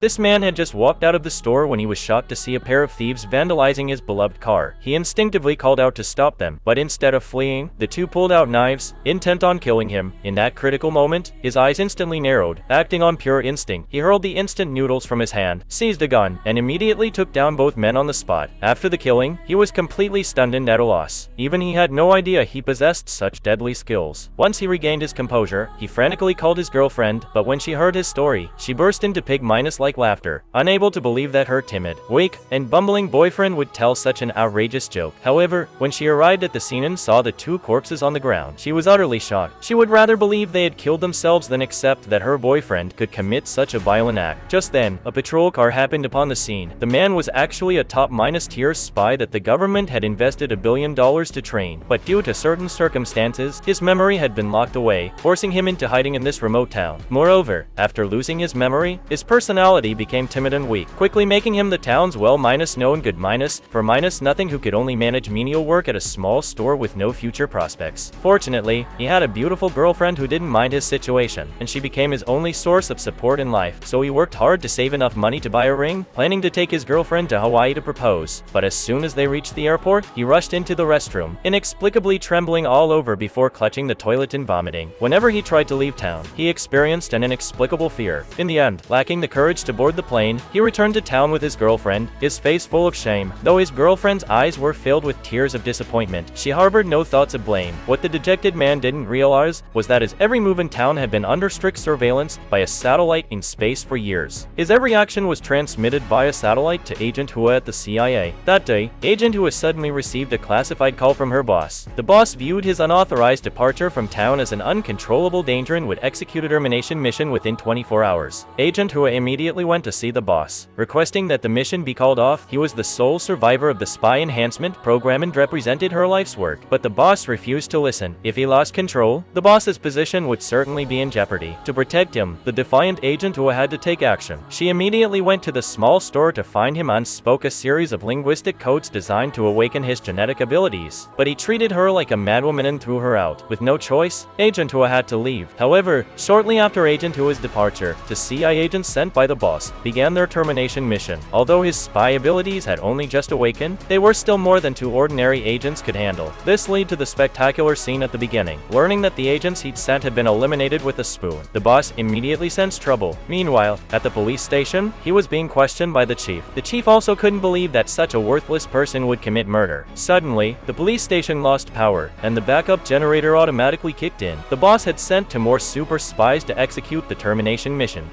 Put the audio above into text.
This man had just walked out of the store when he was shocked to see a pair of thieves vandalizing his beloved car. He instinctively called out to stop them, but instead of fleeing, the two pulled out knives, intent on killing him. In that critical moment, his eyes instantly narrowed. Acting on pure instinct, he hurled the instant noodles from his hand, seized a gun, and immediately took down both men on the spot. After the killing, he was completely stunned and at a loss. Even he had no idea he possessed such deadly skills. Once he regained his composure, he frantically called his girlfriend, but when she heard his story, she burst into pig-like laughter, unable to believe that her timid, weak, and bumbling boyfriend would tell such an outrageous joke. However, when she arrived at the scene and saw the two corpses on the ground, she was utterly shocked. She would rather believe they had killed themselves than accept that her boyfriend could commit such a violent act. Just then, a patrol car happened upon the scene. The man was actually a top-tier spy that the government had invested $1 billion to train, but due to certain circumstances, his memory had been locked away, forcing him into hiding in this remote town. Moreover, after losing his memory, his personality became timid and weak, quickly making him the town's known good nothing who could only manage menial work at a small store with no future prospects. Fortunately, he had a beautiful girlfriend who didn't mind his situation, and she became his only source of support in life, so he worked hard to save enough money to buy a ring, planning to take his girlfriend to Hawaii to propose. But as soon as they reached the airport, he rushed into the restroom, inexplicably trembling all over before clutching the toilet and vomiting. Whenever he tried to leave town, he experienced an inexplicable fear. In the end, lacking the courage to board the plane, he returned to town with his girlfriend, his face full of shame. Though his girlfriend's eyes were filled with tears of disappointment, she harbored no thoughts of blame. What the dejected man didn't realize was that his every move in town had been under strict surveillance by a satellite in space for years. His every action was transmitted via satellite to Agent Hua at the CIA. That day, Agent Hua suddenly received a classified call from her boss. The boss viewed his unauthorized departure from town as an uncontrollable danger and would execute a termination mission within 24 hours. Agent Hua immediately went to see the boss, requesting that the mission be called off. He was the sole survivor of the spy enhancement program and represented her life's work, but the boss refused to listen. If he lost control, the boss's position would certainly be in jeopardy. To protect him, the defiant Agent Hua had to take action. She immediately went to the small store to find him and spoke a series of linguistic codes designed to awaken his genetic abilities, but he treated her like a madwoman and threw her out. With no choice, Agent Hua had to leave. However, shortly after Agent Hua's departure, the CIA agents sent by the boss began their termination mission. Although his spy abilities had only just awakened, they were still more than two ordinary agents could handle. This led to the spectacular scene at the beginning. Learning that the agents he'd sent had been eliminated with a spoon, the boss immediately sensed trouble. Meanwhile, at the police station, he was being questioned by the chief. The chief also couldn't believe that such a worthless person would commit murder. Suddenly, the police station lost power, and the backup generator automatically kicked in. The boss had sent two more super spies to execute the termination mission.